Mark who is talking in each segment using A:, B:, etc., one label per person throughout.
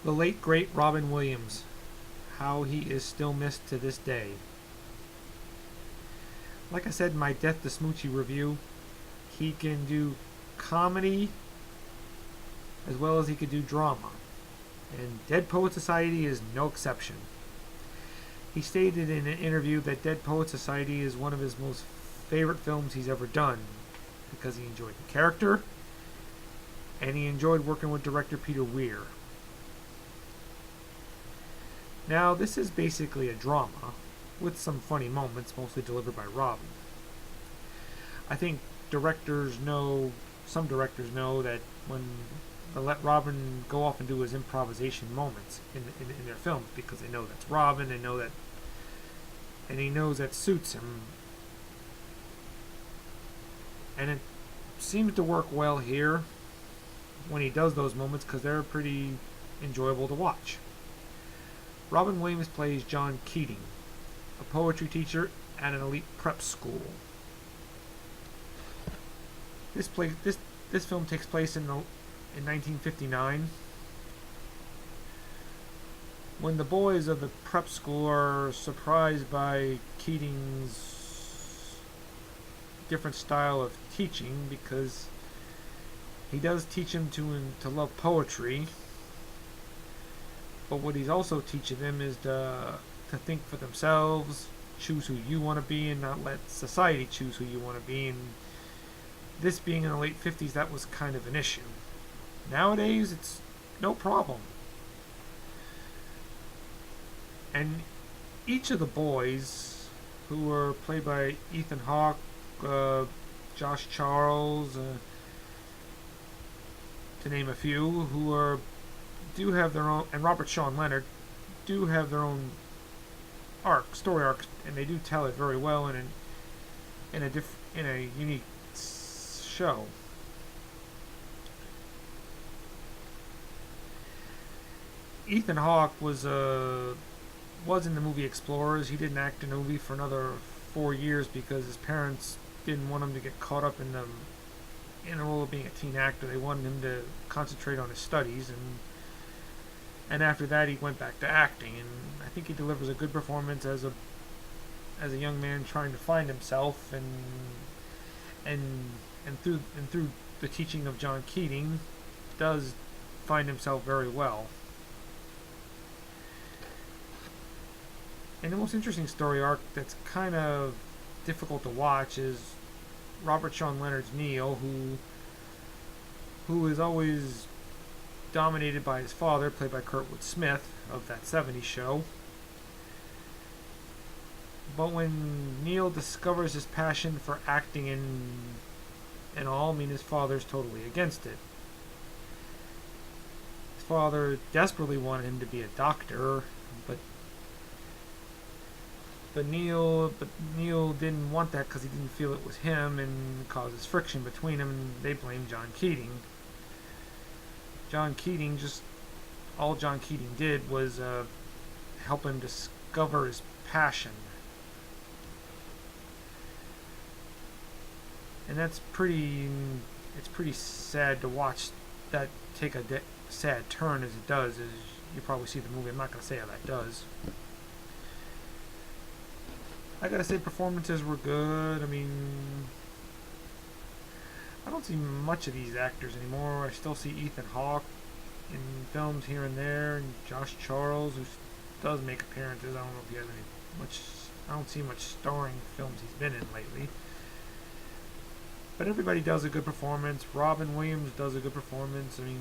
A: The late great Robin Williams, how he is still missed to this day. Like I said in my Death to Smoochie review, he can do comedy as well as he could do drama, and Dead Poet Society is no exception. He stated in an interview that Dead Poet Society is one of his most favorite films he's ever done because he enjoyed the character and he enjoyed working with director Peter Weir. Now, this is basically a drama with some funny moments, mostly delivered by Robin. I think some directors know that when they let Robin go off and do his improvisation moments in their films because they know that's Robin, they know that, and he knows that suits him. And it seems to work well here when he does those moments because they're pretty enjoyable to watch. Robin Williams plays John Keating, a poetry teacher at an elite prep school. This film takes place in 1959 when the boys of the prep school are surprised by Keating's different style of teaching because he does teach them to love poetry, but what he's also teaching them is to think for themselves, choose who you want to be, and not let society choose who you want to be. And this being in the late 50s, that was kind of an issue. Nowadays, it's no problem. And each of the boys, who were played by Ethan Hawke, Josh Charles, to name a few, do have their own, and Robert Sean Leonard, do have their own story arc, and they do tell it very well in a unique show. Ethan Hawke was in the movie Explorers. He didn't act in the movie for another 4 years because his parents didn't want him to get caught up in the role of being a teen actor. They wanted him to concentrate on his studies, and after that he went back to acting. And I think he delivers a good performance as a young man trying to find himself, and through the teaching of John Keating, does find himself very well. And the most interesting story arc that's kind of difficult to watch is Robert Sean Leonard's Neil, who is always dominated by his father, played by Kurtwood Smith of that '70s show. But when Neil discovers his passion for acting and all, I mean, his father's totally against it. His father desperately wanted him to be a doctor, but Neil didn't want that because he didn't feel it was him, and causes friction between them, and they blame John Keating. All John Keating did was help him discover his passion. And it's pretty sad to watch that take a sad turn as it does, as you probably see the movie. I'm not going to say how that does. I gotta say, performances were good. I mean, I don't see much of these actors anymore. I still see Ethan Hawke in films here and there, and Josh Charles, who does make appearances. I don't know if he has much. I don't see much starring films he's been in lately. But everybody does a good performance. Robin Williams does a good performance. I mean,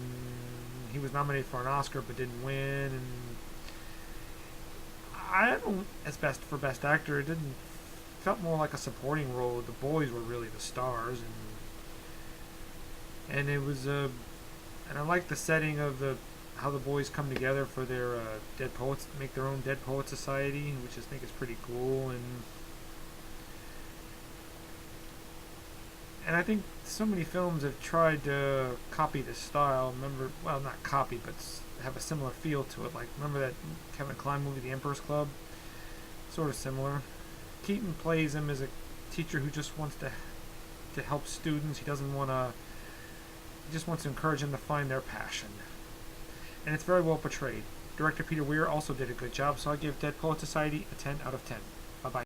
A: he was nominated for an Oscar but didn't win, and I don't, as best actor, it didn't felt more like a supporting role. The boys were really the stars, and it was and I like the setting of how the boys come together for their Dead Poets, make their own Dead Poet Society, which I think is pretty cool. And I think so many films have tried to copy this style. Well, not copy, but have a similar feel to it. Like, remember that Kevin Kline movie, The Emperor's Club? Sort of similar. Keaton plays him as a teacher who just wants to help students. He just wants to encourage them to find their passion. and it's very well portrayed. Director Peter Weir also did a good job, so I give Dead Poet Society a 10 out of 10.